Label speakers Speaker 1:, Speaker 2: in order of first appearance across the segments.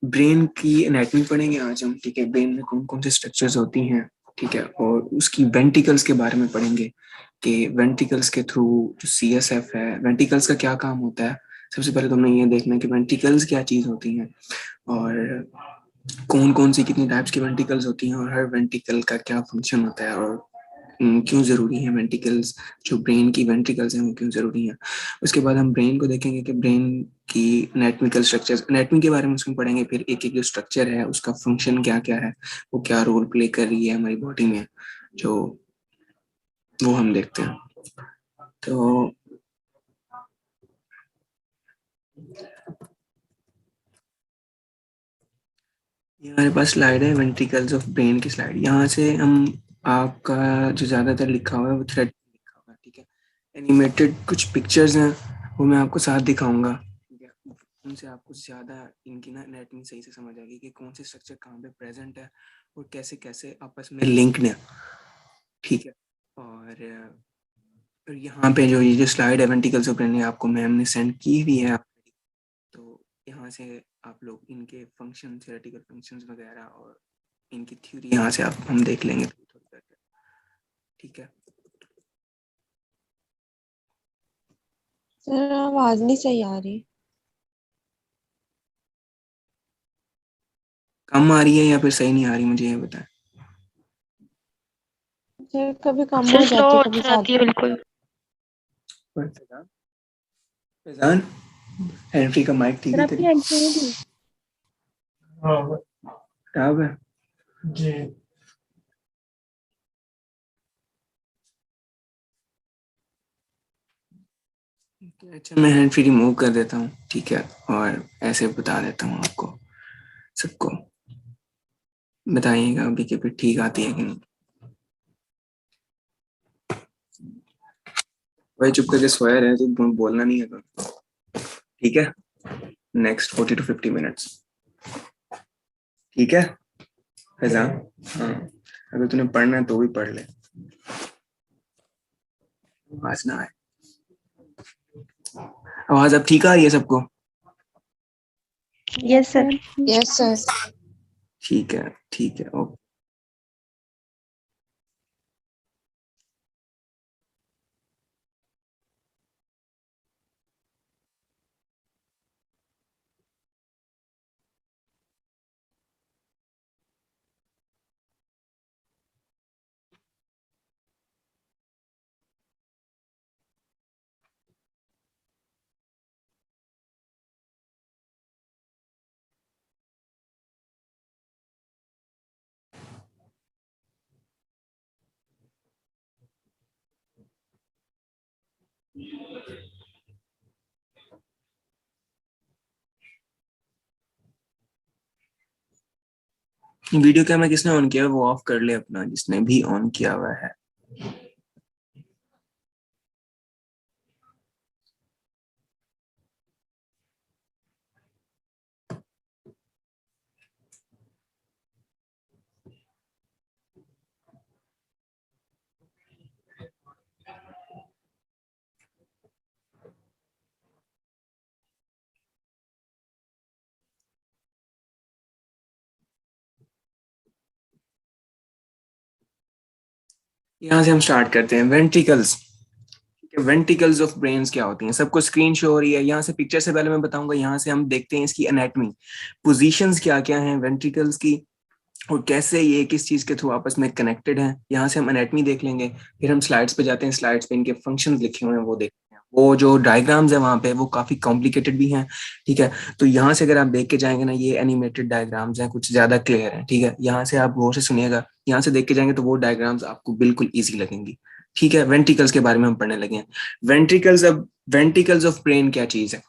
Speaker 1: Brain की anatomy पढ़ेंगे आज हम, ठीक है। ब्रेन में कौन कौन से स्ट्रक्चर्स होती हैं, ठीक है। और उसकी वेंट्रिकल्स के बारे में पढ़ेंगे कि वेंट्रिकल्स के थ्रू जो सीएसएफ है, वेंट्रिकल्स का क्या काम होता है। सबसे पहले तो हमें ये देखना है कि वेंट्रिकल्स क्या चीज़ होती हैं और कौन कौन सी कितनी टाइप्स की वेंट्रिकल्स होती हैं और हर वेंट्रिकल का क्या फंक्शन होता है और क्यों ज़रूरी है वेंट्रिकल्स, जो ब्रेन की वेंट्रिकल्स हैं वो क्यों ज़रूरी हैं। उसके बाद हम ब्रेन को देखेंगे कि ब्रेन की एनाटॉमिकल स्ट्रक्चर्स, एनाटॉमी के बारे में उसमें पढ़ेंगे। फिर एक एक जो स्ट्रक्चर है उसका फंक्शन क्या क्या है, वो क्या रोल प्ले कर रही है हमारी बॉडी में, जो वो हम देखते हैं। तो ये हमारे पास स्लाइड है, वेंट्रिकल्स ऑफ ब्रेन की स्लाइड। यहाँ से हम आपका जो ज़्यादातर लिखा हुआ है वो थ्रेड लिखा हुआ है, ठीक है। एनिमेटेड कुछ पिक्चर्स हैं वो मैं आपको साथ दिखाऊंगा, ठीक है। उनसे आपको ज़्यादा इनकी ना एनाटॉमी सही से समझ आएगी कि कौन से स्ट्रक्चर कहाँ पे प्रेजेंट है और कैसे कैसे आपस में लिंक्ड है, ठीक है। और यहाँ पे जो ये जो स्लाइड है वेंट्रिकल्स ऑफ ब्रेन आपको मैम ने सेंड की हुई है, तो यहाँ से आप लोग इनके फंक्शन, थ्योरेटिकल फंक्शंस वगैरह और इनकी थ्योरी यहाँ से आप हम देख लेंगे थोड़ी करके, ठीक है।
Speaker 2: सर आवाज नहीं सही आ रही।
Speaker 1: कम आ रही है या फिर सही नहीं आ रही, मुझे ये बताएं।
Speaker 2: सर कभी कम
Speaker 3: सर
Speaker 2: हो
Speaker 3: स्लो
Speaker 2: जाती है
Speaker 3: हो
Speaker 2: कभी
Speaker 3: जाती है
Speaker 2: ज्यादा।
Speaker 3: बिल्कुल।
Speaker 1: फैजान, हैंड का माइक ठीक
Speaker 2: सर
Speaker 1: है
Speaker 2: आपकी
Speaker 1: तेरी?
Speaker 2: हैंड फ्री थी?
Speaker 1: हाँ खराब है जी। अच्छा मैं हैंड फ्री रिमूव कर देता हूँ, ठीक है। और ऐसे बता देता हूँ आपको सबको, बताइएगा अभी कि फिर ठीक आती है कि नहीं। भाई चुप करके सोया रहे तो बोलना नहीं है तो, ठीक है। नेक्स्ट 40 to 50 मिनट्स, ठीक है फैजान। हाँ, अगर तूने पढ़ना है तो भी पढ़ ले, आवाज ना आए। आवाज अब ठीक आ रही है सबको?
Speaker 3: Yes sir.
Speaker 2: Yes sir.
Speaker 1: ठीक है, ठीक है, ओके। वीडियो कैमरा किसने ऑन किया है वो ऑफ कर ले अपना, जिसने भी ऑन किया हुआ है। यहाँ से हम स्टार्ट करते हैं, वेंट्रिकल्स। वेंट्रिकल्स ऑफ ब्रेन्स क्या होती हैं, सबको स्क्रीन शो हो रही है। यहाँ से पिक्चर से पहले मैं बताऊंगा, यहाँ से हम देखते हैं इसकी एनाटॉमी, पोजीशंस क्या क्या हैं वेंट्रिकल्स की और कैसे ये किस चीज के थ्रू आपस में कनेक्टेड हैं। यहाँ से हम एनाटॉमी देख लेंगे, फिर हम स्लाइड्स पे जाते हैं, स्लाइड्स पे इनके फंक्शंस लिखे हुए हैं वो देखते हैं। वो जो डायग्राम्स है वहाँ पे वो काफी कॉम्प्लिकेटेड भी हैं, ठीक है। तो यहाँ से अगर आप देख के जाएंगे ना, ये एनिमेटेड डायग्राम्स हैं, कुछ ज्यादा क्लियर हैं, ठीक है। यहाँ से आप गौर से सुनिएगा, यहाँ से देख के जाएंगे तो वो डायग्राम्स आपको बिल्कुल ईजी लगेंगी, ठीक है। वेंट्रिकल्स के बारे में हम पढ़ने लगे हैं। वेंट्रिकल्स, अब वेंट्रिकल्स ऑफ ब्रेन क्या चीज है।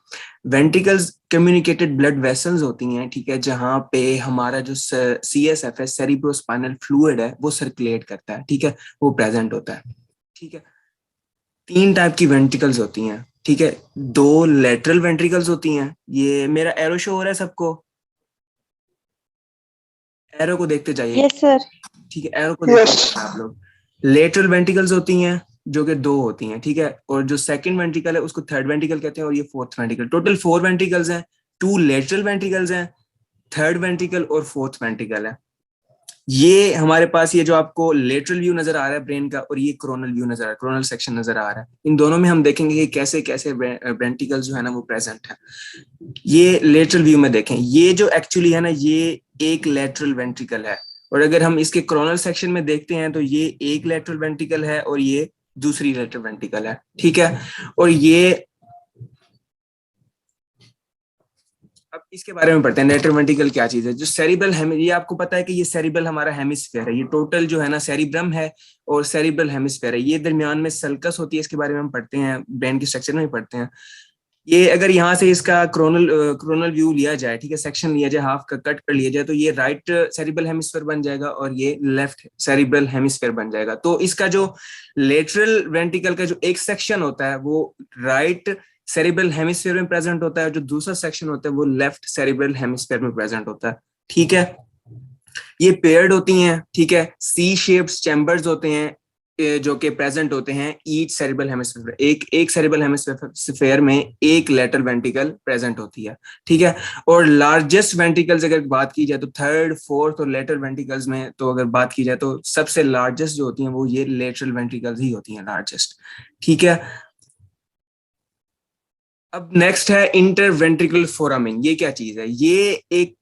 Speaker 1: वेंट्रिकल्स कम्युनिकेटेड ब्लड वेसल्स होती हैं, ठीक है, जहां पे हमारा जो सीएसएफ है, सेरिब्रोस्पाइनल फ्लूइड है, वो सर्कुलेट करता है, ठीक है, वो प्रेजेंट होता है, ठीक है। तीन टाइप की वेंट्रिकल्स होती हैं, ठीक है। दो लेटरल वेंट्रिकल्स होती हैं, ये मेरा एरो शो हो रहा है सबको, एरो को देखते जाइए,
Speaker 3: यस सर।
Speaker 1: ठीक है, एरो को देखते जाइए आप लोग। लेटरल वेंट्रिकल्स होती हैं जो कि दो होती हैं, ठीक है। और जो सेकंड वेंट्रिकल है उसको थर्ड वेंट्रिकल कहते हैं और ये फोर्थ वेंट्रिकल। टोटल 4 वेंट्रिकल्स हैं, 2 लेटरल वेंट्रिकल्स हैं, थर्ड वेंट्रिकल और फोर्थ वेंट्रिकल है। ये हमारे पास ये जो आपको लेटरल व्यू नजर आ रहा है ब्रेन का, और ये कोरोनल व्यू नजर आ रहा है, कोरोनल सेक्शन नजर आ रहा है। इन दोनों में हम देखेंगे कि कैसे कैसे वेंट्रिकल जो है ना वो प्रेजेंट है। ये लेटरल व्यू में देखें, ये जो एक्चुअली है ना ये एक लेटरल वेंट्रिकल है, और अगर हम इसके कोरोनल सेक्शन में देखते हैं तो ये एक लेटरल वेंट्रिकल है और ये दूसरी लेटरल वेंट्रिकल है, ठीक है। और ये अब इसके बारे में पढ़ते हैं लेटरल वेंट्रिकल क्या चीज है। जो सेरिब्रल ये आपको पता है कि ये सेरिब्रल हमारा हेमिस्फेयर है, ये टोटल जो है ना सेरिब्रम है और सेरिब्रल हेमिस्फेयर है। ये दरमियान में सल्कस होती है, इसके बारे में हम पढ़ते हैं, ब्रेन के स्ट्रक्चर में पढ़ते हैं। ये अगर यहाँ से इसका क्रोनल व्यू लिया जाए, ठीक है, सेक्शन लिया जाए, हाफ का कट कर लिया जाए, तो ये राइट सेरिब्रल हेमिस्फेयर बन जाएगा और ये लेफ्ट सेरिब्रल हेमिस्फेयर बन जाएगा। तो इसका जो लेटरल वेंट्रिकल का जो एक सेक्शन होता है वो राइट सेरिब्रल हेमिस्फेयर में प्रेजेंट होता है, जो दूसरा सेक्शन होता है वो लेफ्ट सेरिब्रल हेमिस्फेयर में प्रेजेंट होता है, ठीक है। ये पेयर्ड होती हैं, ठीक है, सी शेप्ड चैम्बर्स होते हैं जो कि प्रेजेंट होते हैं ईच सेरिब्रल हेमिस्फेयर, एक सेरिब्रल हेमिस्फेयर में एक लेटरल वेंट्रिकल प्रेजेंट होती है, ठीक है। और लार्जेस्ट वेंट्रिकल्स अगर बात की जाए तो थर्ड, फोर्थ और लेटरल वेंट्रिकल्स में तो अगर बात की जाए तो सबसे लार्जेस्ट जो होती हैं वो ये लेटरल वेंट्रिकल्स ही होती हैं, लार्जेस्ट, ठीक है। अब नेक्स्ट है इंटरवेंट्रिकल फोरामेन। ये क्या चीज है? ये एक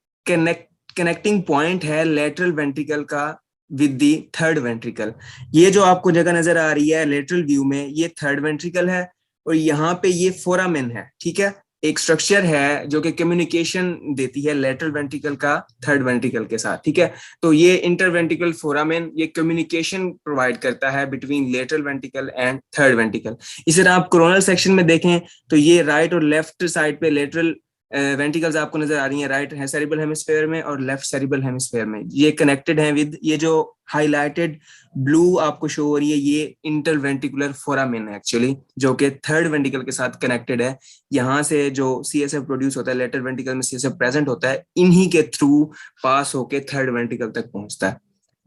Speaker 1: कनेक्टिंग पॉइंट है लेटरल वेंट्रिकल का विद दी थर्ड वेंट्रिकल। ये जो आपको जगह नजर आ रही है लेटरल व्यू में, ये थर्ड वेंट्रिकल है और यहाँ पे ये फोरामेन है, ठीक है। एक स्ट्रक्चर है जो कि कम्युनिकेशन देती है लेटरल वेंट्रिकल का थर्ड वेंट्रिकल के साथ, ठीक है। तो ये इंटरवेंट्रिकल फोरामेन ये कम्युनिकेशन प्रोवाइड करता है between lateral ventricle and third ventricle. इसी तरह आप कोरोनल सेक्शन में देखें तो ये राइट और लेफ्ट साइड पे लेटरल वेंट्रिकल्स आपको नजर आ रही हैं, राइट है सेरिब्रल हेमिस्फेयर में और लेफ्ट सेरिब्रल हेमिस्फेयर में। ये कनेक्टेड है विद ये जो हाईलाइटेड ब्लू आपको शो हो रही है, ये इंटरवेंट्रिकुलर फोरामेन है एक्चुअली, जो कि थर्ड वेंट्रिकल के साथ कनेक्टेड है। यहाँ से जो सीएसएफ प्रोड्यूस होता है लेटरल वेंट्रिकल में, सीएसएफ प्रेजेंट होता है, इन्हीं के थ्रू पास होके थर्ड वेंट्रिकल तक पहुंचता है,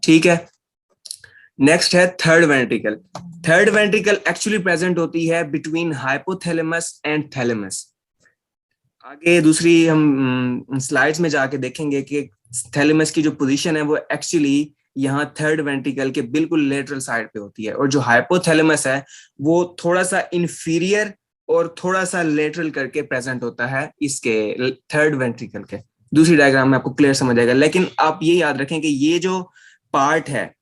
Speaker 1: ठीक है। नेक्स्ट है third ventricle. Third ventricle actually present होती है बिटवीन हाइपोथैलेमस एंड थैलेमस। आगे दूसरी हम स्लाइड्स में जाके देखेंगे कि थैलेमस की जो पोजीशन है वो एक्चुअली यहाँ थर्ड वेंट्रिकल के बिल्कुल लेटरल साइड पे होती है, और जो हाइपोथैलेमस है वो थोड़ा सा इंफीरियर और थोड़ा सा लेटरल करके प्रेजेंट होता है इसके थर्ड वेंट्रिकल के। दूसरी डायग्राम में आपको क्लियर समझ आएगा, लेकिन आप ये याद रखें कि ये जो पार्ट है,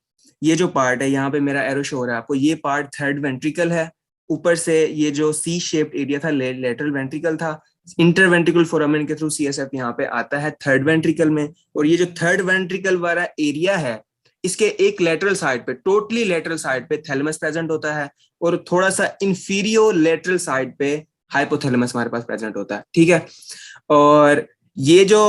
Speaker 1: ये जो पार्ट है, यहाँ पे मेरा एरो शो हो रहा है आपको, ये पार्ट थर्ड वेंट्रिकल है। ऊपर से ये जो सी शेप्ड एरिया था लेटरल वेंट्रिकल था। इंटरवेंट्रिकल फोरामेन के थ्रू सीएसएफ यहाँ पे आता है थर्ड वेंट्रिकल में, और ये जो थर्ड वेंट्रिकल वाला एरिया है इसके एक लेटरल साइड पे, टोटली लेटरल साइड पे थैलेमस प्रेजेंट होता है, और थोड़ा सा इंफीरियर लेटरल साइड पे हाइपोथैलेमस हमारे पास प्रेजेंट होता है, ठीक है। और ये जो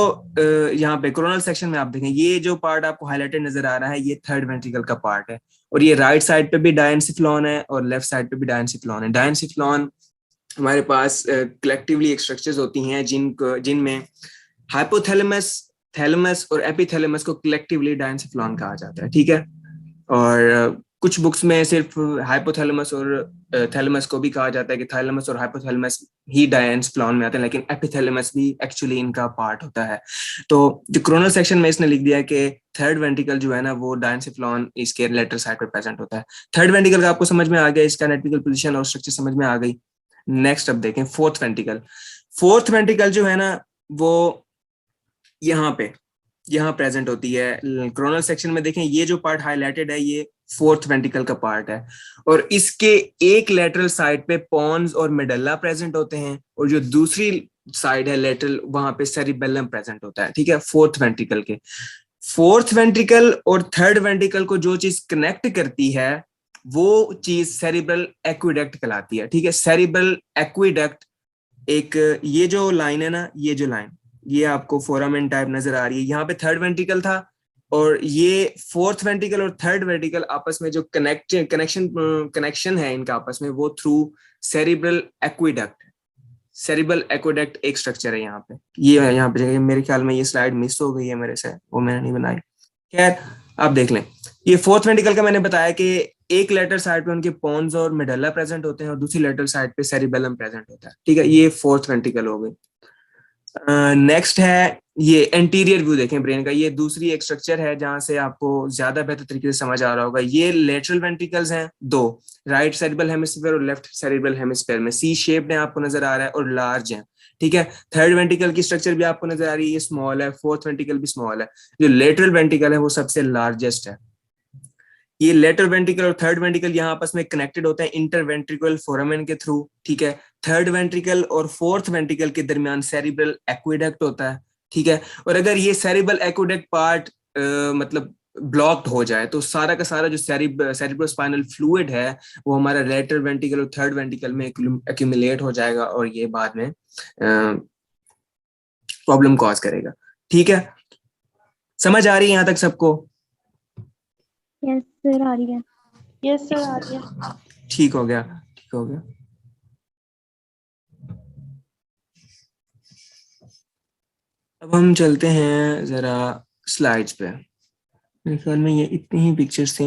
Speaker 1: यहाँ पे कोरोनल सेक्शन में आप देखें, ये जो पार्ट आपको हाईलाइटेड नजर आ रहा है ये थर्ड वेंट्रिकल का पार्ट है, और ये राइट साइड पे भी डायनसिफ्लॉन है और लेफ्ट साइड पे भी डायनसिफ्लॉन है। डायनसिफ्लॉन हमारे पास कलेक्टिवली एक स्ट्रक्चर्स होती हैं जिनमें हाइपोथैलेमस, थैलेमस और एपिथैलेमस को कलेक्टिवली डायनसिफ्लॉन कहा जाता है, ठीक है। और कुछ बुक्स में सिर्फ हाइपोथैलेमस और थैलेमस को भी कहा जाता है कि थैलेमस और हाइपोथैलेमस ही डायनसिफ्लॉन में आते हैं, लेकिन एपिथैलेमस भी एक्चुअली इनका पार्ट होता है। तो जो कोरोनल सेक्शन में इसने लिख दिया है कि थर्ड वेंट्रिकल जो है ना वो डायनसिफ्लॉन इसके लेटरल साइड पे प्रेजेंट होता है। थर्ड वेंट्रिकल का आपको समझ में आ गया, इसका एनाटॉमिकल पोजीशन और स्ट्रक्चर समझ में आ गई। नेक्स्ट अब देखें फोर्थ वेंट्रिकल। फोर्थ वेंट्रिकल जो है ना वो यहाँ प्रेजेंट होती है। कोरोनल सेक्शन में देखें, ये जो पार्ट हाईलाइटेड है ये फोर्थ वेंट्रिकल का पार्ट है, और इसके एक लेटरल साइड पे पॉन्स और मेडल्ला प्रेजेंट होते हैं, और जो दूसरी साइड है लेटरल वहां पे सेरिबेलम प्रेजेंट होता है, ठीक है, फोर्थ वेंट्रिकल के। फोर्थ वेंट्रिकल और थर्ड वेंट्रिकल को जो चीज कनेक्ट करती है वो चीज सेरिब्रल एक्विडक्ट कहलाती है, ठीक है। सेरिब्रल एक्विडक्ट एक ये जो लाइन है ना, ये जो लाइन ये आपको फोरामेन टाइप नजर आ रही है, यहाँ पे थर्ड वेंट्रिकल था, और ये फोर्थ वेंट्रिकल और थर्ड वेंट्रिकल आपस में जो कनेक्शन है इनका आपस में, वो through cerebral aqueduct. Cerebral aqueduct एक स्ट्रक्चर है यहाँ पे, ये है यहाँ पे। मेरे ख्याल में ये स्लाइड मिस हो गई है मेरे से, वो मैंने नहीं बनाई, खैर आप देख लें। ये फोर्थ वेंट्रिकल का मैंने बताया कि एक लेटर साइड पे उनके पॉन्स और मेडल्ला प्रेजेंट होते हैं और दूसरी लेटर साइड पे सेरिबेलम प्रेजेंट होता है, ठीक है। ये फोर्थ वेंट्रिकल हो गई। नेक्स्ट है ये एंटीरियर व्यू देखें ब्रेन का, ये दूसरी एक स्ट्रक्चर है जहां से आपको ज्यादा बेहतर तरीके से समझ आ रहा होगा। ये लेटरल वेंट्रिकल्स हैं दो, राइट सेरिब्रल हेमिस्फीयर और लेफ्ट सेरिब्रल हेमिस्फीयर में सी शेप में आपको नजर आ रहा है और लार्ज है। ठीक है, थर्ड वेंट्रिकल की स्ट्रक्चर भी आपको नजर आ रही है, ये स्मॉल है, फोर्थ वेंट्रिकल भी स्मॉल है। जो लेटरल वेंट्रिकल है वो सबसे लार्जेस्ट है। ये लेटरल वेंट्रिकल और थर्ड वेंट्रिकल यहाँ आपस में कनेक्टेड होते हैं इंटरवेंट्रिकुलर फोरामेन के थ्रू। ठीक है, थर्ड वेंट्रिकल और फोर्थ वेंट्रिकल के दरमियान सेरिब्रल एक्वेडक्ट होता है। ठीक है, और अगर ये सेरिब्रल एक्वेडक्ट पार्ट मतलब ब्लॉक्ड हो जाए तो सारा का सारा जो सेरिब्रोस्पाइनल फ्लूइड है वो हमारा लेटरल वेंट्रिकल और थर्ड वेंट्रिकल में एक्यूमुलेट हो जाएगा और ये बाद में प्रॉब्लम कॉज करेगा। ठीक है, समझ आ रही है यहाँ तक सबको?
Speaker 3: यस सर आ रही है।
Speaker 2: यस सर आ रही है।
Speaker 1: ठीक हो गया, ठीक हो गया। अब हम चलते हैं जरा स्लाइड्स पे। मेरे ख्याल में ये इतनी ही पिक्चर्स थी।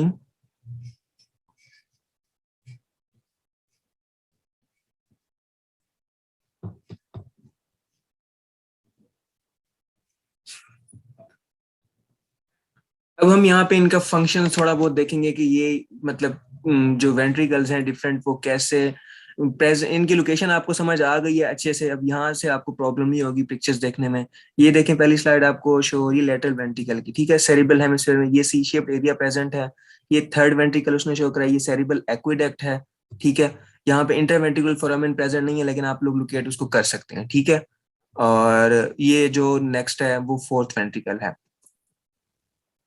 Speaker 1: अब हम यहाँ पे इनका फंक्शन थोड़ा बहुत देखेंगे कि ये मतलब जो वेंट्रिकल्स हैं डिफरेंट वो कैसे प्रेजेंट, इनकी लोकेशन आपको समझ आ गई है अच्छे से। अब यहाँ से आपको प्रॉब्लम नहीं होगी पिक्चर्स देखने में। ये देखें पहली स्लाइड आपको शो हो रही है लेटरल वेंट्रिकल की। ठीक है, सेरिब्रल हेमिस्फीयर में ये सी शेप्ड एरिया प्रेजेंट है। ये थर्ड वेंट्रिकल उसने शो करा है, ये सेरिब्रल एक्वेडक्ट है। ठीक है, यहाँ पे इंटरवेंट्रिकुलर फोरामेन प्रेजेंट नहीं है लेकिन आप लोग लोकेट उसको कर सकते हैं। ठीक है, और ये जो नेक्स्ट है वो फोर्थ वेंट्रिकल है।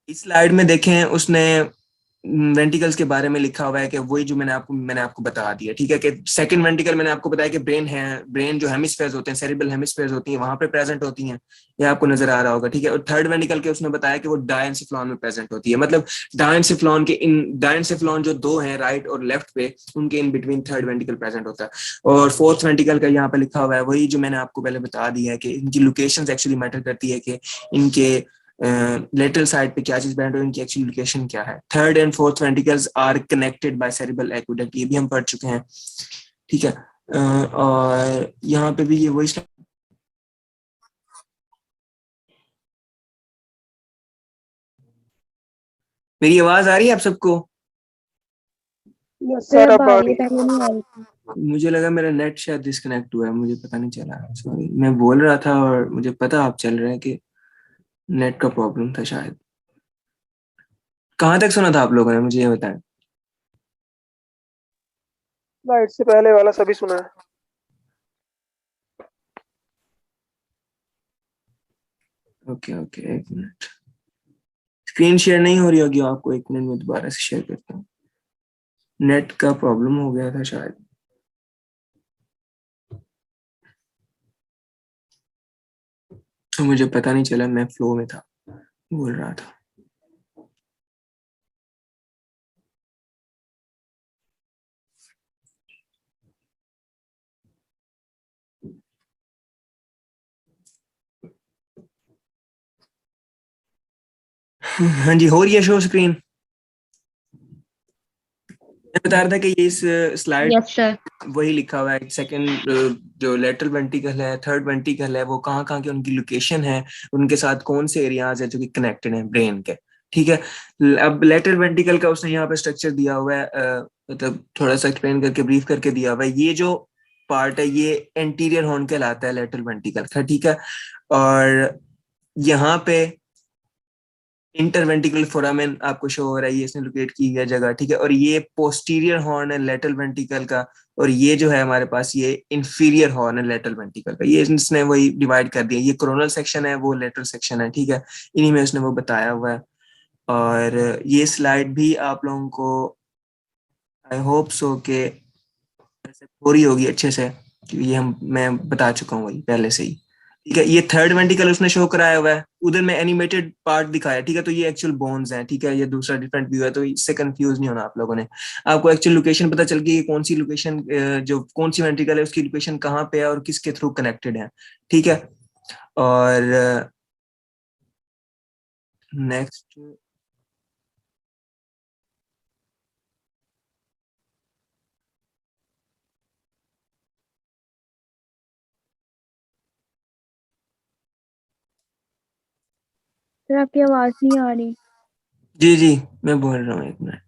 Speaker 1: इस स्लाइड में देखें उसने वेंटिकल्स के बारे में लिखा हुआ है कि वही जो मैंने आपको बता दिया। ठीक है, कि सेकंड वेंटिकल मैंने आपको बताया कि ब्रेन है, ब्रेन जो हेमिस्फेयर्स होते हैं, सेरिब्रल हेमिस्फेयर्स होती हैं वहां पे प्रेजेंट होती हैं, ये आपको नजर आ रहा होगा। ठीक है, और थर्ड वेंटिकल के उसने बताया कि वो डायंसिफ्लॉन में प्रेजेंट होती है। मतलब डायंसिफ्लॉन जो दो हैं राइट और लेफ्ट पे, उनके इन बिटवीन थर्ड वेंटिकल प्रेजेंट होता है। और फोर्थ वेंटिकल का यहाँ पे लिखा हुआ है वही जो मैंने आपको पहले बता दिया है कि इनकी लोकेशन एक्चुअली मैटर करती है कि इनके लेटरल साइड पे क्या चीज बैंड हो, इनकी एक्चुअल लोकेशन क्या है। Third and fourth ventricles are connected by cerebral aqueduct, ये भी हम पढ़ चुके हैं। ठीक है, और यहाँ पे भी ये वही मेरी आवाज आ रही है आप सबको?
Speaker 2: Yes
Speaker 3: sir
Speaker 2: sir.
Speaker 3: अब आ रही है, पहले नहीं आ रही थी।
Speaker 1: मुझे लगा मेरा नेट शायद डिस्कनेक्ट हुआ है, मुझे पता नहीं चला। सॉरी, मैं बोल रहा था और मुझे पता आप चल रहे हैं कि नेट का प्रॉब्लम था शायद। कहाँ तक सुना था आप लोगों ने, मुझे ये बताएं।
Speaker 4: लाइट से पहले वाला सभी सुना है।
Speaker 1: ओके ओके, एक मिनट, स्क्रीन शेयर नहीं हो रही होगी आपको, एक मिनट में दोबारा से शेयर करता हूँ। नेट का प्रॉब्लम हो गया था शायद। तो मुझे पता नहीं चला, मैं फ्लो में था, बोल रहा था। हाँ जी, हो रही है शो स्क्रीन। मैं बता रहा था कि ये इस स्लाइड
Speaker 3: यस सर।
Speaker 1: वही लिखा हुआ है। सेकंड जो लेटरल वेंट्रिकल है, थर्ड वेंट्रिकल है, वो कहाँ कहाँ की उनकी लोकेशन है, उनके साथ कौन से एरियाज है जो कि कनेक्टेड हैं ब्रेन के। ठीक है, अब लेटरल वेंट्रिकल का उसने यहाँ पे स्ट्रक्चर दिया हुआ है, मतलब थोड़ा सा एक्सप्लेन करके ब्रीफ करके दिया हुआ है। ये जो पार्ट है ये एंटीरियर हॉर्न कहलाता है लेटरल वेंट्रिकल का। ठीक है, और यहाँ पे इंटरवेंट्रिकुलर फोरामेन आपको शो हो रहा है, ये इसने लोकेट की गई जगह। ठीक है, और ये पोस्टीरियर हॉर्न है लेटरल वेंट्रिकल का, और ये जो है हमारे पास ये इंफीरियर हॉर्न है लेटरल वेंट्रिकल का। ये इसने वही डिवाइड कर दिया, ये कोरोनल सेक्शन है, वो लेटरल सेक्शन है। ठीक है, इन्हीं में उसने वो बताया हुआ है। और ये स्लाइड भी आप लोगों को आई होप सो के हो रही होगी अच्छे से, क्योंकि ये हम मैं बता चुका हूँ वही पहले से ही। ठीक है, ये थर्ड वेंट्रिकल उसने शो कराया हुआ है, उधर में एनिमेटेड पार्ट दिखाया। ठीक है, तो ये एक्चुअल बोन्स हैं। ठीक है, ये दूसरा डिफरेंट व्यू है, तो इससे कंफ्यूज नहीं होना आप लोगों ने। आपको एक्चुअल लोकेशन पता चल गई कि कौन सी लोकेशन, जो कौन सी वेंट्रिकल है उसकी लोकेशन कहाँ पे है और किसके थ्रू कनेक्टेड है। ठीक है, और नेक्स्ट
Speaker 3: सर आपकी आवाज नहीं आ रही।
Speaker 1: जी जी मैं बोल रहा हूँ, एक मिनट।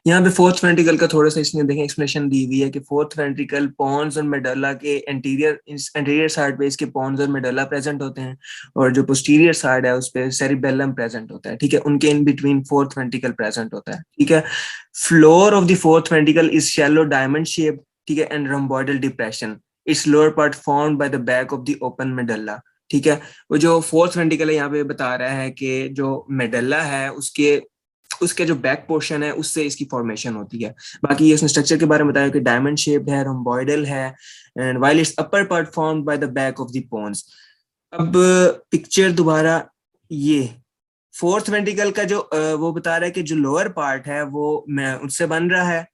Speaker 1: यहाँ पे फोर्थ वेंट्रिकल का थोड़ा सा इसमें देखें एक्सप्लेनेशन दी हुई है कि फोर्थ वेंट्रिकल पॉन्स और मेडल्ला के एंटीरियर साइड पे इसके पॉन्स और मेडल्ला प्रेजेंट होते हैं, और जो पोस्टीरियर साइड है उस पे सेरिबेलम प्रेजेंट होता है, ठीक है। उनके in between fourth ventricle present होता है, ठीक है। Floor of the fourth ventricle is shallow diamond shape, ठीक है, and rhomboidal depression. Its lower part formed by the back of the open medulla, ठीक है। वो जो फोर्थ वेंट्रिकल है यहाँ पे बता रहा है कि जो मेडल्ला है उसके उसके जो बैक पोर्शन है उससे इसकी फॉर्मेशन होती है। बाकी ये इसने स्ट्रक्चर के बारे में बताया कि डायमंड शेप्ड है, रोम्बॉइडल है, and while its upper part formed by the back of the pons. अब पिक्चर दोबारा, ये फोर्थ वेंट्रिकल का जो वो बता रहा है कि जो लोअर पार्ट है वो उससे बन रहा है,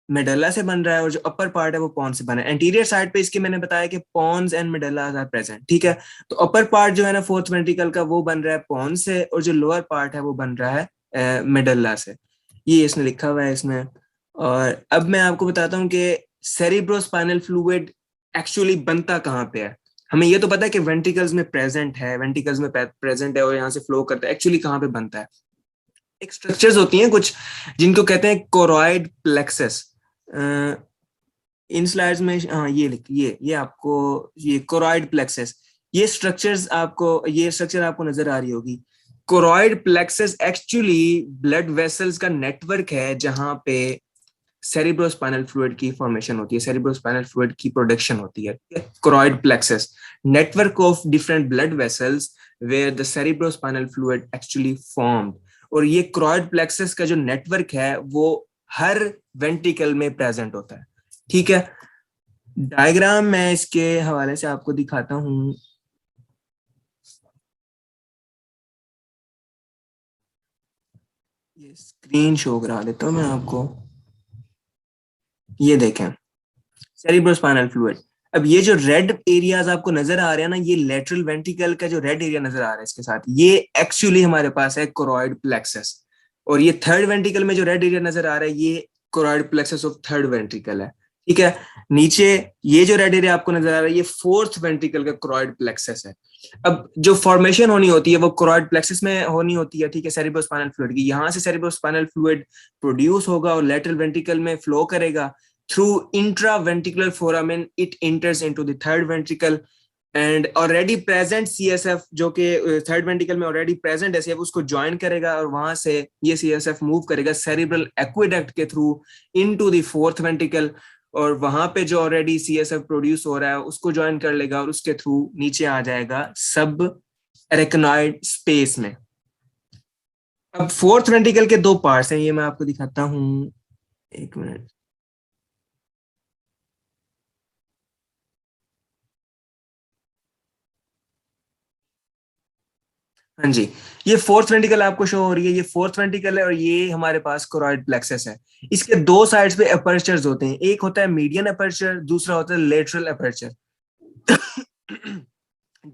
Speaker 1: मेडल्ला से बन रहा है, और जो अपर पार्ट है वो पॉन्स से बना है। एंटीरियर साइड पे इसके मैंने बताया कि पॉन्स एंड मेडल्ला आर प्रेजेंट, ठीक है। तो अपर पार्ट जो है ना फोर्थ वेंट्रिकल का वो बन रहा है पॉन्स से, और जो लोअर पार्ट है वो बन रहा है मेडल्ला से। ये इसने लिखा हुआ है इसमें। और अब मैं आपको बताता हूँ कि सेरिब्रोस्पाइनल फ्लूइड एक्चुअली बनता कहाँ पे है। हमें ये तो पता है कि वेंट्रिकल्स में प्रेजेंट है, वेंट्रिकल्स में प्रेजेंट है और यहाँ से फ्लो करता है। एक्चुअली कहाँ पे बनता है, एक स्ट्रक्चर्स होती हैं कुछ जिनको कहते हैं कोरॉइड प्लेक्सस। इन स्लाइड्स में हाँ ये ये आपको ये कोरॉइड प्लेक्सस, ये स्ट्रक्चर आपको नजर आ रही होगी। Choroid plexus actually blood vessels का नेटवर्क है जहां पे सेरिब्रोस्पाइनल फ्लूइड की फॉर्मेशन होती है, सेरिब्रोस्पाइनल फ्लूइड की प्रोडक्शन होती है। Choroid plexus network of different blood vessels where the cerebrospinal fluid actually formed. और ये कोरॉइड प्लेक्सस का जो नेटवर्क है वो हर वेंट्रिकल में प्रेजेंट होता है, ठीक है। डायग्राम मैं इसके हवाले से आपको दिखाता हूं। ये स्क्रीन शो करा देता हूं मैं आपको। ये देखें सेरिब्रोस्पाइनल फ्लूइड। अब ये जो रेड एरियाज आपको नजर आ रहे हैं ना, ये लेटरल वेंट्रिकल का जो रेड एरिया नजर आ रहा है इसके साथ, ये एक्चुअली हमारे पास है कोरॉइड प्लेक्सस। और ये थर्ड वेंट्रिकल में जो रेड एरिया नजर आ रहा है ये choroid plexus of third ventricle है, ठीक है। नीचे ये जो रेड एरिया आपको नजर आ रहा है ये फोर्थ वेंट्रिकल का कोरॉइड प्लेक्सस है। अब जो फॉर्मेशन होनी होती है वो कोरॉइड प्लेक्सस में होनी होती है, ठीक है, सेरिब्रोस्पाइनल फ्लूइड की। यहाँ से सेरिब्रोस्पाइनल फ्लूइड प्रोड्यूस होगा और लेटरल वेंट्रिकल में फ्लो करेगा। Through intraventricular foramen, it enters into the third ventricle and already present CSF जो कि थर्ड वेंट्रिकल में already present है CSF उसको ज्वाइन करेगा और वहां से ये CSF मूव करेगा cerebral aqueduct के through into the fourth ventricle, और वहां पे जो ऑलरेडी CSF प्रोड्यूस हो रहा है उसको ज्वाइन कर लेगा और उसके थ्रू नीचे आ जाएगा सब अरेक्नॉइड स्पेस में। अब फोर्थ वेंट्रिकल के दो पार्ट्स हैं, ये मैं आपको दिखाता हूँ, एक मिनट। हाँ जी, ये फोर्थ वेंट्रिकल आपको शो हो रही है, ये फोर्थ वेंट्रिकल है और ये हमारे पास कोरॉइड प्लेक्सस है। इसके दो साइड्स पे अपर्चर्स होते हैं, एक होता है मीडियन अपर्चर, दूसरा होता है लेटरल अपर्चर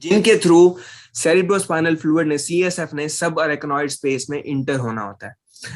Speaker 1: जिनके थ्रू सेरिब्रोस्पाइनल फ्लूइड ने सीएसएफ ने सब अरेक्नॉइड स्पेस में इंटर होना होता है।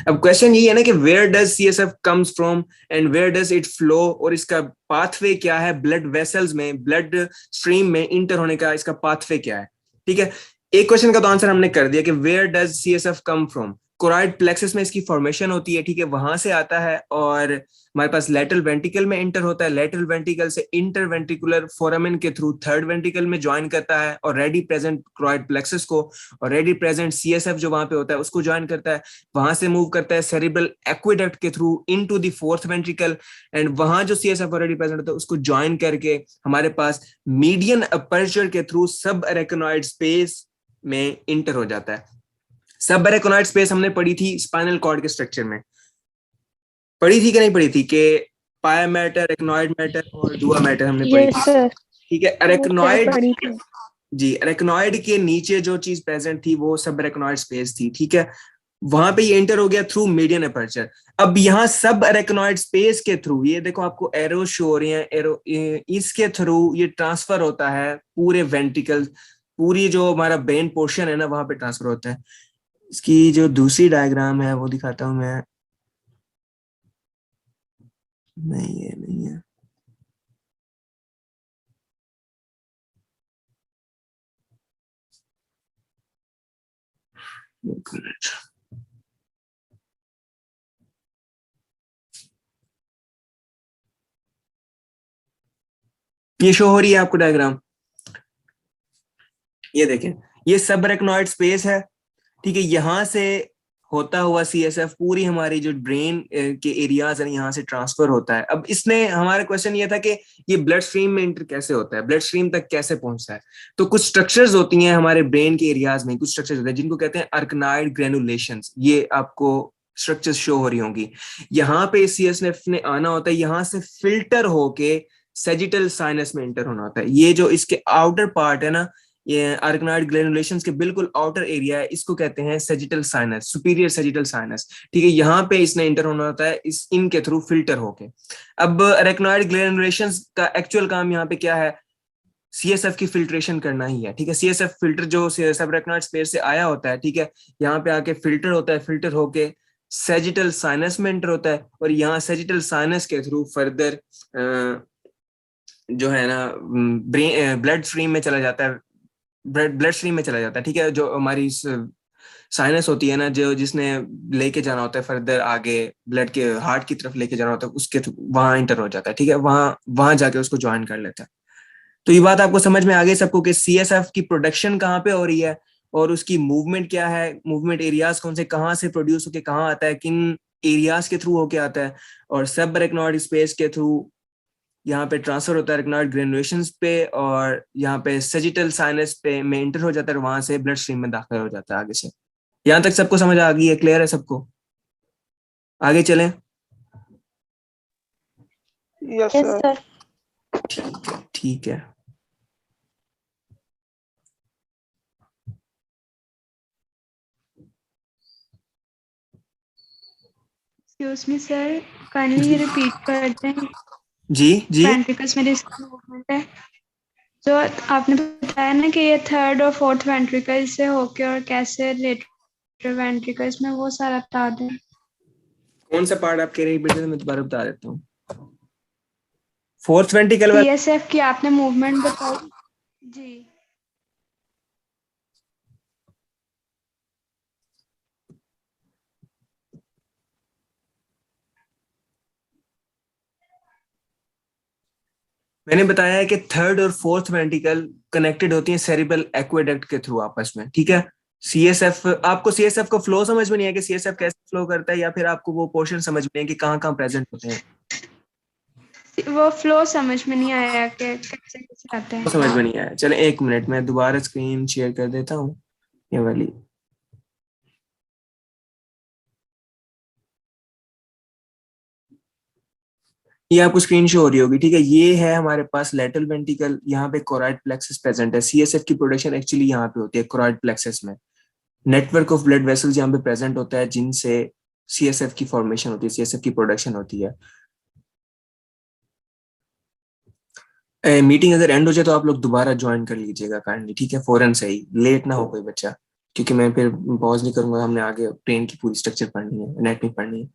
Speaker 1: अब क्वेश्चन ये है ना कि where does CSF comes from and where does it flow, और इसका पाथवे क्या है ब्लड वेसल्स में, ब्लड स्ट्रीम में इंटर होने का इसका पाथवे क्या है, ठीक है। एक क्वेश्चन का तो आंसर हमने कर दिया कि where does CSF come from, choroid plexus में इसकी फॉर्मेशन होती है, ठीक है, वहां से आता है और हमारे पास लेटरल वेंट्रिकल में इंटर होता है, लेटरल वेंट्रिकल से इंटर वेंट्रिकुलर फोरामेन के थ्रू थर्ड वेंट्रिकल में ज्वाइन करता है और रेडी प्रेजेंट कोरॉइड प्लेक्सस को, और रेडी प्रेजेंट सीएसएफ जो वहां पे होता है उसको ज्वाइन करता है, वहां से मूव करता है सेरिब्रल एक्वेडक्ट के through into the fourth ventricle, and वहां जो सीएसएफ ऑलरेडी प्रेजेंट होता है उसको ज्वाइन करके हमारे पास मीडियन अपर्चर के थ्रू सब अरेक्नॉइड स्पेस में इंटर हो जाता है। सब अरेक्नॉइड स्पेस हमने पढ़ी थी स्पाइनल कॉर्ड के स्ट्रक्चर में, पढ़ी थी कि नहीं पढ़ी थी कि पाया मैटर, अरेक्नॉइड मैटर और डुआ मैटर हमने पढ़ी
Speaker 2: यस
Speaker 1: थी,
Speaker 2: सर।
Speaker 1: ठीक है।
Speaker 3: सर
Speaker 1: अरेक्नॉइड
Speaker 3: पढ़ी थी।
Speaker 1: जी, अरेक्नॉइड के नीचे जो चीज प्रेजेंट थी वो सब अरेक्नॉइड स्पेस थी, ठीक है। वहां पे ये एंटर हो गया थ्रू मीडियन अपर्चर। अब यहाँ सब अरेक्नॉइड स्पेस के थ्रू ये देखो आपको एरो शो हो रही है, एरो इसके थ्रू ये ट्रांसफर होता है पूरे वेंट्रिकल, पूरी जो हमारा ब्रेन पोर्शन है ना वहां पे ट्रांसफर होता है। इसकी जो दूसरी डायग्राम है वो दिखाता हूं मैं, नहीं ये नहीं है, एक मिनट, ये शो हो रही है आपको डायग्राम? ये देखें, ये सब अरेक्नॉइड स्पेस है, ठीक है। यहाँ से होता हुआ सीएसएफ पूरी हमारी जो ब्रेन के एरियाज है यहाँ से ट्रांसफर होता है। अब इसने हमारा क्वेश्चन ये था कि ये ब्लड स्ट्रीम में इंटर कैसे होता है, ब्लड स्ट्रीम तक कैसे पहुंचता है। तो कुछ स्ट्रक्चर्स होती हैं हमारे ब्रेन के एरियाज में, कुछ स्ट्रक्चर्स होते हैं जिनको कहते हैं अरेक्नॉइड ग्रेनुलेशंस। ये आपको स्ट्रक्चर्स शो हो रही होंगी। यहाँ पे सीएसएफ ने आना होता है, यहाँ से फिल्टर होके सेजिटल साइनस में एंटर होना होता है। ये जो इसके आउटर पार्ट है ना, ये अरेक्नॉइड ग्रेनुलेशंस के बिल्कुल आउटर एरिया है, इसको कहते हैं sagittal sinus, superior sagittal sinus, ठीक है। यहाँ पे इसने इंटर होना होता है इस इनके थ्रू फिल्टर होके। अब अरेक्नॉइड ग्रेनुलेशंस का एक्चुअल काम यहाँ पे क्या है? सीएसएफ की फिल्ट्रेशन करना ही है, ठीक है। सीएसएफ फिल्टर जो सब अरेक्नॉइड स्पेस से आया होता है, ठीक है, यहाँ पे आके फिल्टर होता है, फिल्टर होके सेजिटल साइनस में एंटर होता है, और यहाँ सेजिटल साइनस के थ्रू फर्दर जो है ना ब्रेन ब्लड स्ट्रीम में चला जाता है, ब्लड स्ट्रीम में चला जाता है, ठीक है। जो हमारी साइनस होती है ना, जो जिसने लेके जाना होता है फर्दर आगे ब्लड के हार्ट की तरफ लेके जाना होता है, उसके वहां इंटर हो जाता है, ठीक है। वहां जाके उसको ज्वाइन कर लेता है। तो ये बात आपको समझ में आ गई सबको कि सीएसएफ की प्रोडक्शन कहाँ पे हो रही है और उसकी मूवमेंट क्या है, मूवमेंट एरियाज कौन से, कहाँ से प्रोड्यूस होके कहाँ आता है, किन एरियाज के थ्रू होके आता है, और सब अरेक्नॉइड स्पेस के थ्रू यहाँ पे ट्रांसफर होता है अरेक्नॉइड ग्रेनुलेशंस पे, और यहाँ पे सेजिटल साइनस पे में इंटर हो जाता है, वहां से ब्लड स्ट्रीम में दाखिल हो जाता है आगे से। यहाँ तक सबको समझ आ गई है? क्लियर है सबको? आगे चलें।
Speaker 4: Yes
Speaker 2: yes
Speaker 4: sir.
Speaker 2: सर।
Speaker 1: ठीक है, ठीक है।
Speaker 2: Excuse me sir, kindly repeat करते हैं।
Speaker 1: जी जी।
Speaker 2: वेंट्रिकल्स में जिसकी मूवमेंट है, जो आपने बताया ना कि ये थर्ड और फोर्थ वेंट्रिकल से होके और कैसे लेटर वेंट्रिकल्स में, वो सारा बता दें।
Speaker 1: कौन सा पार्ट आप कह रही बेटे? मैं दोबारा बता देता हूँ। फोर्थ वेंट्रिकल वाला?
Speaker 2: सीएसएफ की आपने मूवमेंट बताई जी।
Speaker 1: मैंने बताया है कि थर्ड और फोर्थ वेंट्रिकल कनेक्टेड होती हैं सेरिब्रल एक्वेडक्ट के थ्रू आपस में, ठीक है। सीएसएफ, आपको सीएसएफ का फ्लो समझ में नहीं है कि सीएसएफ कैसे फ्लो करता है, या फिर आपको वो पोर्शन समझ में है कि कहाँ कहाँ प्रेजेंट होते हैं?
Speaker 2: वो फ्लो समझ में नहीं आया कि कैसे कैसे आते हैं।
Speaker 1: समझ में नहीं आया? चले एक मिनट, मैं दोबारा स्क्रीन शेयर कर देता हूँ ये वाली। ये आपको स्क्रीन शो हो रही होगी, ठीक है। ये है हमारे पास लेटरल वेंट्रिकल, यहाँ पे कोरॉइड प्लेक्सस प्रेजेंट है। सीएसएफ की प्रोडक्शन एक्चुअली यहाँ पे होती है कोरॉइड प्लेक्सस में। नेटवर्क ऑफ ब्लड वेसल्स यहाँ पे प्रेजेंट होता है जिनसे सीएसएफ की फॉर्मेशन होती है, सीएसएफ की प्रोडक्शन होती है। मीटिंग अगर एंड हो जाए तो आप लोग दोबारा ज्वाइन कर लीजिएगा काइंडली, ठीक है, फौरन से ही, लेट ना हो कोई बच्चा, क्योंकि मैं फिर पॉज नहीं करूंगा। हमने आगे ब्रेन की पूरी स्ट्रक्चर पढ़नी है, एनाटॉमी पढ़नी है,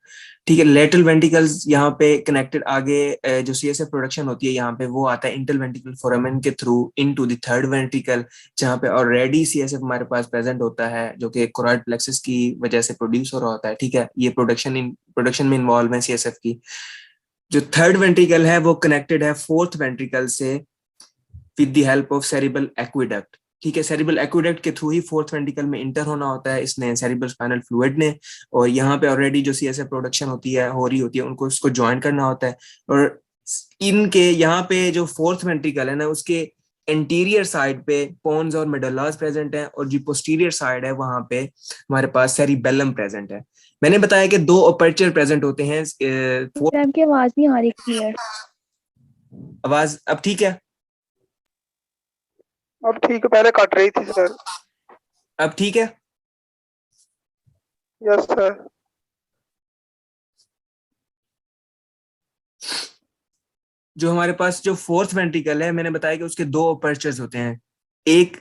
Speaker 1: ठीक है। लेटरल वेंट्रिकल्स यहाँ पे कनेक्टेड, आगे जो सीएसएफ प्रोडक्शन होती है यहाँ पे वो आता है इंटरवेंट्रिकल फोरामेन के through into the third ventricle, जहाँ पे ऑलरेडी सीएसएफ हमारे पास प्रेजेंट होता है, जो कि कोरॉइड प्लेक्सस की वजह से प्रोड्यूस हो रहा होता है, ठीक है। ये प्रोडक्शन में इन्वॉल्व है सीएसएफ की। जो थर्ड वेंट्रिकल है वो कनेक्टेड है फोर्थ वेंट्रिकल से with the help of cerebral aqueduct, ठीक है। सेरिब्रल एक्वेडक्ट के थ्रू ही फोर्थ वेंट्रिकल में इंटर होना होता है इसने, सेरिब्रल स्पाइनल फ्लूइड ने, और यहाँ पे ऑलरेडी जो सीएसएफ प्रोडक्शन होती है हो रही होती है, उनको उसको ज्वाइन करना होता है। और इनके यहाँ पे जो फोर्थ वेंट्रिकल है ना, उसके एंटीरियर साइड पे पोन्स और मेडुल्लास प्रेजेंट है, और जो पोस्टीरियर साइड है वहां पे हमारे पास सेरिबेलम प्रेजेंट है। मैंने बताया कि दो अपर्चर प्रेजेंट होते हैं।
Speaker 3: आपकी आवाज नहीं आ रही क्लियर।
Speaker 1: आवाज अब ठीक है?
Speaker 4: अब ठीक है, पहले कट रही थी सर।
Speaker 1: अब ठीक है?
Speaker 4: Yes sir.
Speaker 1: जो हमारे पास जो फोर्थ वेंट्रिकल है, मैंने बताया कि उसके दो अपर्चर्स होते हैं। एक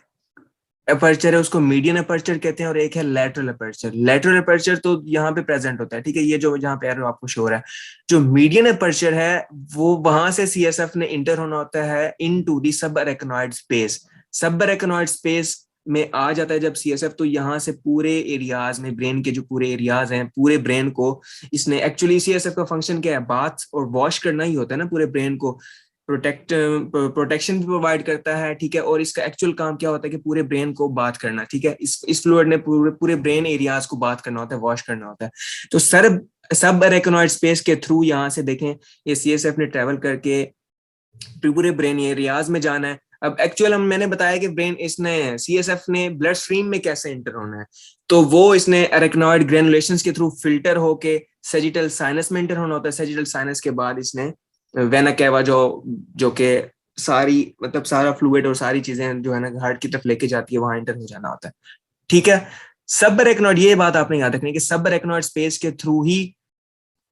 Speaker 1: अपर्चर है उसको मीडियन अपर्चर कहते हैं, और एक है लैटरल अपर्चर। लैटरल अपर्चर तो यहाँ पे प्रेजेंट होता है, ठीक है, ये जो यहाँ पे एरो आपको शो हो रहा है। जो मीडियन अपर्चर है वो वहां से सीएसएफ ने इंटर होना होता है into the sub arachnoid space. सब अरेक्नॉइड स्पेस में आ जाता है जब CSF, तो यहाँ से पूरे एरियाज में, ब्रेन के जो पूरे एरियाज हैं, पूरे ब्रेन को इसने, एक्चुअली CSF का फंक्शन क्या है, बाथ और वॉश करना ही होता है ना पूरे ब्रेन को, प्रोटेक्शन भी प्रोवाइड करता है, ठीक है, और इसका एक्चुअल काम क्या होता है कि पूरे ब्रेन को बाथ करना, ठीक है, इस फ्लूइड ने पूरे पूरे ब्रेन एरियाज को बाथ करना होता है, वॉश करना होता है। तो सब अरेकनॉइड स्पेस के थ्रू यहाँ से देखें ये CSF ने ट्रेवल करके पूरे ब्रेन एरियाज में जाना है। अब एक्चुअल मैंने बताया कि ब्रेन इसने CSF ने ब्लड स्ट्रीम में कैसे एंटर होना है, तो वो इसने अरेकनॉइड ग्रेनुलेशंस के थ्रू फिल्टर होके सैजिटल साइनस में एंटर होना होता है। सैजिटल साइनस के बाद इसने वेना कैवा जो कि सारी मतलब सारा फ्लूइड और सारी चीजें जो है ना हार्ट की तरफ लेके जाती है, वहां एंटर हो जाना होता है, ठीक है। सब अरेकनॉइड, ये बात आपने याद रखनी है कि सब अरेकनॉइड स्पेस के थ्रू ही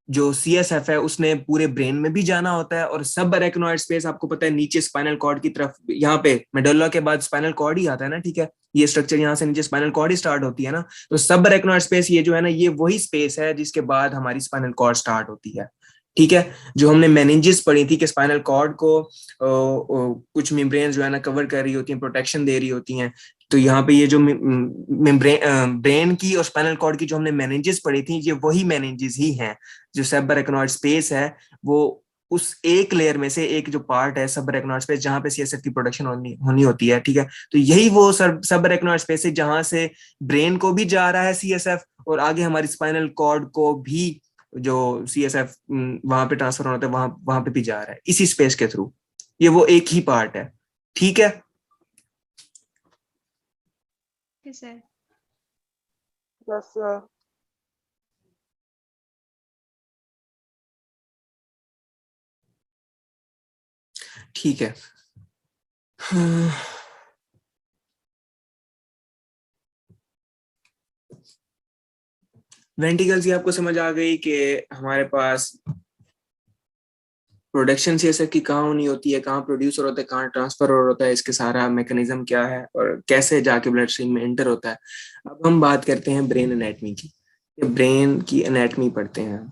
Speaker 1: जो CSF है उसने पूरे ब्रेन में भी जाना होता है। और सब अरेकनॉइड स्पेस आपको पता है नीचे स्पाइनल कॉर्ड की तरफ, यहाँ पे मेडुल्ला के बाद स्पाइनल कॉर्ड ही आता है ना, ठीक है, ये स्ट्रक्चर यहाँ से नीचे स्पाइनल कॉर्ड ही स्टार्ट होती है ना। तो सब अरेकनॉइड स्पेस ये जो है ना, ये वही स्पेस है जिसके बाद हमारी स्पाइनल कॉर्ड स्टार्ट होती है, ठीक है। जो हमने मेनिंजेस पढ़ी थी कि स्पाइनल कॉर्ड को कुछ मेम्ब्रेन जो है ना कवर कर रही होती हैं, प्रोटेक्शन दे रही होती हैं। तो यहाँ पे ये जो ब्रेन की और स्पाइनल कॉर्ड की जो हमने मेनिंजेस पढ़ी थी, ये वही मेनिंजेस ही हैं। जो सबअरेकनॉइड स्पेस है वो उस एक लेयर में से एक जो पार्ट है सबअरेकनॉइड स्पेस, जहाँ पे CSF की प्रोडक्शन होनी होती है, ठीक है। तो यही वो सबअरेकनॉइड स्पेस है जहां से ब्रेन को भी जा रहा है CSF, और आगे हमारी स्पाइनल कॉर्ड को भी जो CSF वहां पे ट्रांसफर होना था, वहां पे भी जा रहा है इसी स्पेस के थ्रू। ये वो एक ही पार्ट है, ठीक है।
Speaker 2: Sir
Speaker 4: yes sir.
Speaker 1: ठीक है। वेंटिकल्स की आपको समझ आ गई कि हमारे पास प्रोडक्शन CSF की कहाँ होनी होती है, कहाँ प्रोड्यूसर होता है, कहाँ ट्रांसफर होता है, इसके सारा मैकेनिज्म क्या है और कैसे जाके ब्लड स्ट्रीम में एंटर होता है। अब हम बात करते हैं ब्रेन एनाटमी की। ब्रेन की एनाटमी पढ़ते हैं।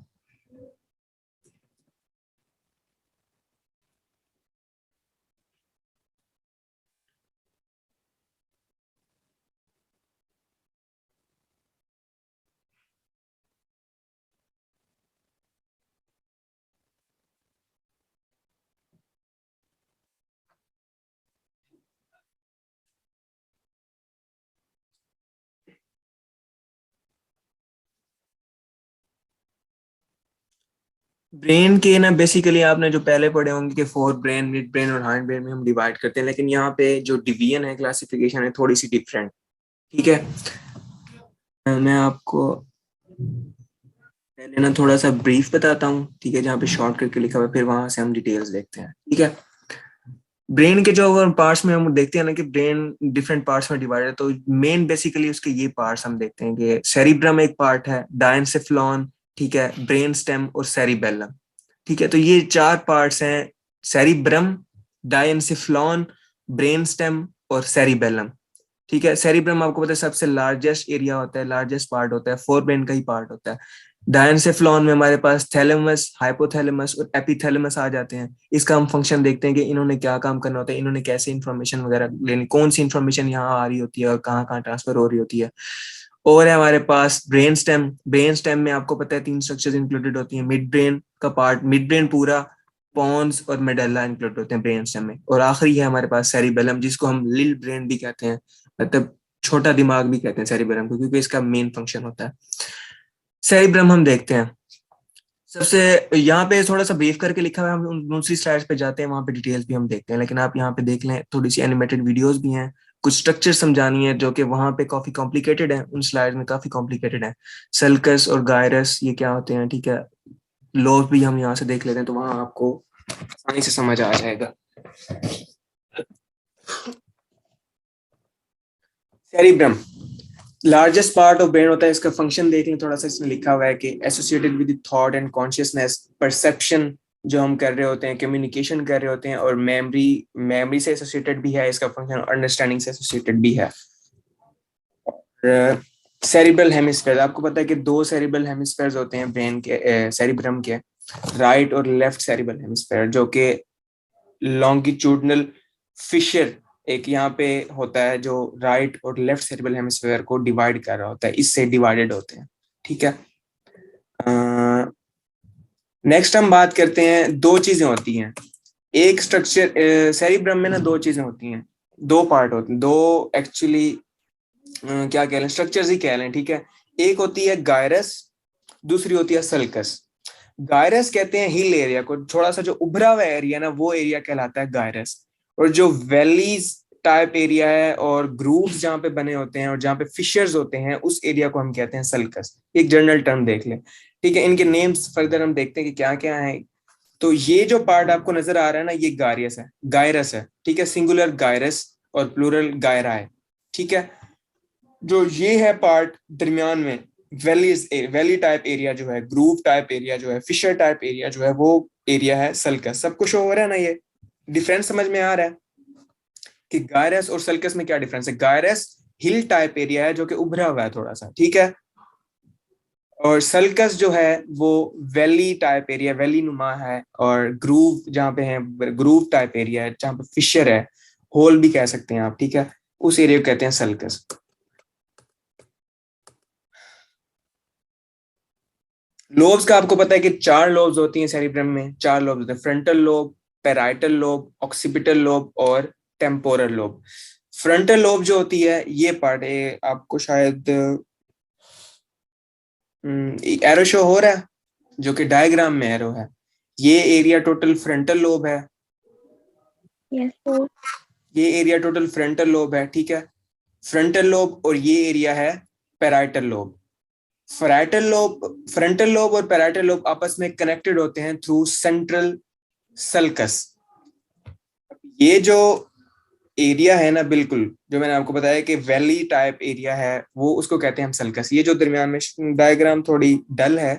Speaker 1: ब्रेन के ना बेसिकली आपने जो पहले पढ़े होंगे कि फोर ब्रेन, मिड ब्रेन और हाइंड ब्रेन में हम डिवाइड करते हैं, लेकिन यहाँ पे जो डिवीजन है, क्लासिफिकेशन है, थोड़ी सी डिफरेंट, ठीक है। मैं आपको पहले ना थोड़ा सा ब्रीफ बताता हूँ, ठीक है, जहाँ पे शॉर्ट करके लिखा हुआ है, फिर वहां से हम डिटेल्स देखते हैं, ठीक है। ब्रेन के जो पार्ट्स में हम देखते हैं ना कि ब्रेन डिफरेंट पार्ट्स में डिवाइड है, तो मेन बेसिकली उसके ये पार्ट्स हम देखते हैं कि सेरिब्रम एक पार्ट है, डायनसेफ्लॉन, ठीक है, ब्रेन स्टेम और सेरिबेलम, ठीक है। तो ये चार पार्ट्स हैं, सेरिब्रम, डायनसेफ्लॉन, ब्रेन स्टेम और सेरिबेलम, ठीक है। सेरिब्रम आपको पता है सबसे लार्जेस्ट एरिया होता है, लार्जेस्ट पार्ट होता है, फोर ब्रेन का ही पार्ट होता है। डायनसेफ्लॉन में हमारे पास थैलेमस, हाइपोथैलेमस और एपिथैलेमस आ जाते हैं। इसका हम फंक्शन देखते हैं कि इन्होंने क्या काम करना होता है, इन्होंने कैसे इन्फॉर्मेशन वगैरह लेनी, कौन सी इन्फॉर्मेशन यहाँ आ रही होती है और कहाँ कहाँ ट्रांसफर हो रही होती है। और है हमारे पास ब्रेन स्टेम। ब्रेन स्टेम में आपको पता है तीन स्ट्रक्चर्स इंक्लूडेड होती हैं, मिड ब्रेन का पार्ट, मिड ब्रेन पूरा, पॉन्स और मेडल्ला इंक्लूड होते हैं ब्रेन स्टेम में। और आखिरी है हमारे पास सेरिबेलम, जिसको हम लिल ब्रेन भी कहते हैं, मतलब छोटा दिमाग भी कहते हैं सेरिबेलम को, क्योंकि इसका मेन फंक्शन होता है। सेरिब्रम हम देखते हैं सबसे, यहाँ पे थोड़ा सा ब्रीफ करके लिखा हुआ है, हम दूसरी स्लाइड्स पे जाते हैं, वहां पे डिटेल्स भी हम देखते हैं, लेकिन आप यहाँ पे देख लें, थोड़ी सी एनिमेटेड वीडियोस भी हैं, कुछ स्ट्रक्चर समझानी है जो कि वहां पे काफी कॉम्प्लिकेटेड है, उन स्लाइड्स में काफी कॉम्प्लिकेटेड है। सल्कस और गायरस ये क्या होते हैं, ठीक है, लोब भी हम यहाँ से देख लेते हैं, तो वहां आपको आसानी से समझ आ जाएगा। Cerebrum largest part of brain होता है, इसका फंक्शन देख लें थोड़ा सा, इसमें लिखा हुआ है कि associated with thought and consciousness, perception जो हम कर रहे होते हैं, कम्युनिकेशन कर रहे होते हैं, और मेमोरी से एसोसिएटेड भी है इसका फंक्शन, अंडरस्टैंडिंग से एसोसिएटेड भी है। सेरिब्रल हेमिस्फेयर, आपको पता है कि दो सेरिब्रल हेमिस्फेयर्स होते हैं ब्रेन के, सेरिब्रम के, राइट और लेफ्ट सेरिब्रल हेमिस्फेयर, जो कि लॉन्गिट्यूडनल फिशर एक यहाँ पे होता है जो राइट और लेफ्ट सेरेब्रल हेमिस्फीयर को डिवाइड कर रहा होता है, इससे डिवाइडेड होते हैं, ठीक है। नेक्स्ट हम बात करते हैं, दो चीजें होती हैं, एक स्ट्रक्चर सेरिब्रम में ना दो चीजें होती हैं, दो पार्ट होते हैं, दो एक्चुअली क्या कह लें, स्ट्रक्चर्स ही कह लें, ठीक है। एक होती है गायरस, दूसरी होती है सल्कस। गायरस कहते हैं हिल एरिया को, थोड़ा सा जो उभरा हुआ एरिया ना वो एरिया कहलाता है गायरस, और जो वैलीज टाइप एरिया है और ग्रूव्स जहाँ पे बने होते हैं और जहाँ पे फिशर्स होते हैं उस एरिया को हम कहते हैं सल्कस। एक जनरल टर्म देख लें, ठीक है। इनके नेम्स फर्दर हम देखते हैं कि क्या क्या है। तो ये जो पार्ट आपको नजर आ रहा है ना, ये गायरस है, गायरस है, ठीक है, सिंगुलर गायरस और प्लूरल गायरा है, ठीक है। जो ये है पार्ट दरमियान में, वैली टाइप एरिया जो है, ग्रूव टाइप एरिया जो है, फिशर टाइप एरिया जो है, वो एरिया है सल्कस। सब कुछ हो रहा है ना, ये डिफरेंस समझ में आ रहा है कि गायरस और सल्कस में क्या डिफरेंस है। गायरस हिल टाइप एरिया है जो कि उभरा हुआ है थोड़ा सा, ठीक है, और सल्कस जो है वो वैली टाइप एरिया, वैली नुमा है, और ग्रूव जहाँ पे है, ग्रूव टाइप एरिया है जहाँ पे फिशर है, होल भी कह सकते हैं आप, ठीक है, उस एरिया को कहते हैं सल्कस। लोब्स का आपको पता है कि 4 लोब्स होती हैं सेरिब्रम में, 4 लोब्स होते हैं, frontal lobe, parietal lobe, occipital lobe और टेम्पोरल लोब। फ्रंटल लोब जो होती है ये पार्ट है, आपको शायद एरो शो हो रहा है, जो कि डायग्राम में एरो है, ये एरिया टोटल फ्रंटल लोब है,
Speaker 3: यस सर।
Speaker 1: ये एरिया टोटल फ्रंटल लोब है, ठीक है, फ्रंटल लोब, और ये एरिया है पैराइटल लोब। फ्रंटल लोब और पैराइटल लोब आपस में कनेक्टेड होते हैं थ्रू सेंट्रल सल्कस। ये जो एरिया है ना, बिल्कुल जो मैंने आपको बताया कि वैली टाइप एरिया है, वो उसको कहते हैं हम सल्कस। ये जो दरमियान में डायग्राम थोड़ी डल है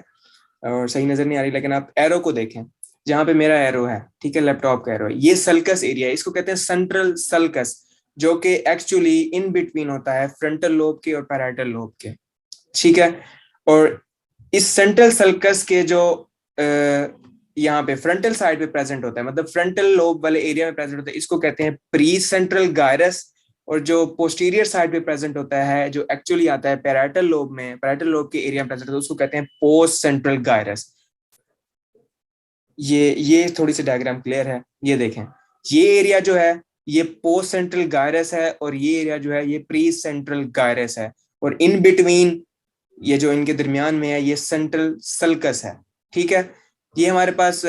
Speaker 1: और सही नजर नहीं आ रही, लेकिन आप एरो को देखें, जहां पे मेरा एरो है, ठीक है, लैपटॉप का एरो है, ये सल्कस एरिया है, इसको कहते हैं सेंट्रल सल्कस, जो कि एक्चुअली इन बिटवीन होता है फ्रंटल लोब के और पैराइटल लोब के, ठीक है। और इस सेंट्रल सल्कस के जो यहाँ पे फ्रंटल साइड पे प्रेजेंट होता है, मतलब फ्रंटल लोब वाले एरिया में प्रेजेंट होता है, इसको कहते हैं प्री सेंट्रल गायरस। और जो पोस्टीरियर साइड पे प्रेजेंट होता है, जो एक्चुअली आता है पैराइटल लोब में, पैराइटल लोब के एरिया में प्रेजेंट होता है, उसको कहते हैं पोस्ट सेंट्रल गायरस। ये थोड़ी सी डायग्राम क्लियर है, ये देखें, ये एरिया जो है ये पोस्ट सेंट्रल गायरस है, और ये एरिया जो है ये प्री सेंट्रल गायरस है, और इन बिटवीन ये जो इनके दरमियान में है ये सेंट्रल सल्कस है, ठीक है। ये हमारे पास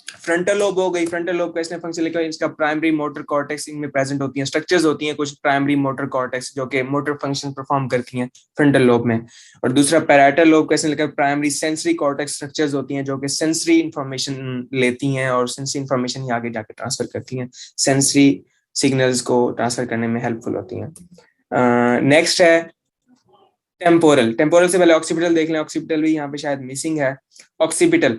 Speaker 1: फ्रंटल लोब हो गई। फ्रंटल लोब का इसने फंक्शन लिखा है, इसका प्राइमरी मोटर कॉर्टेक्स इनमें प्रेजेंट होती हैं, स्ट्रक्चर्स होती हैं कुछ प्राइमरी मोटर कॉर्टेक्स जो कि मोटर फंक्शन परफॉर्म करती हैं फ्रंटल लोब में। और दूसरा पैराइटल लोब का इसने लिखा है, प्राइमरी सेंसरी कॉर्टेक्स स्ट्रक्चर्स होती हैं जो कि सेंसरी इंफॉर्मेशन लेती हैं और सेंसरी इंफॉर्मेशन ही आगे जाके ट्रांसफर करती हैं, सेंसरी सिग्नल्स को ट्रांसफर करने में हेल्पफुल होती हैं। नेक्स्ट है टेम्पोरल। टेम्पोरल से पहले ऑक्सीपिटल देख लें, ऑक्सीपिटल भी यहाँ पे शायद मिसिंग है। ऑक्सीपिटल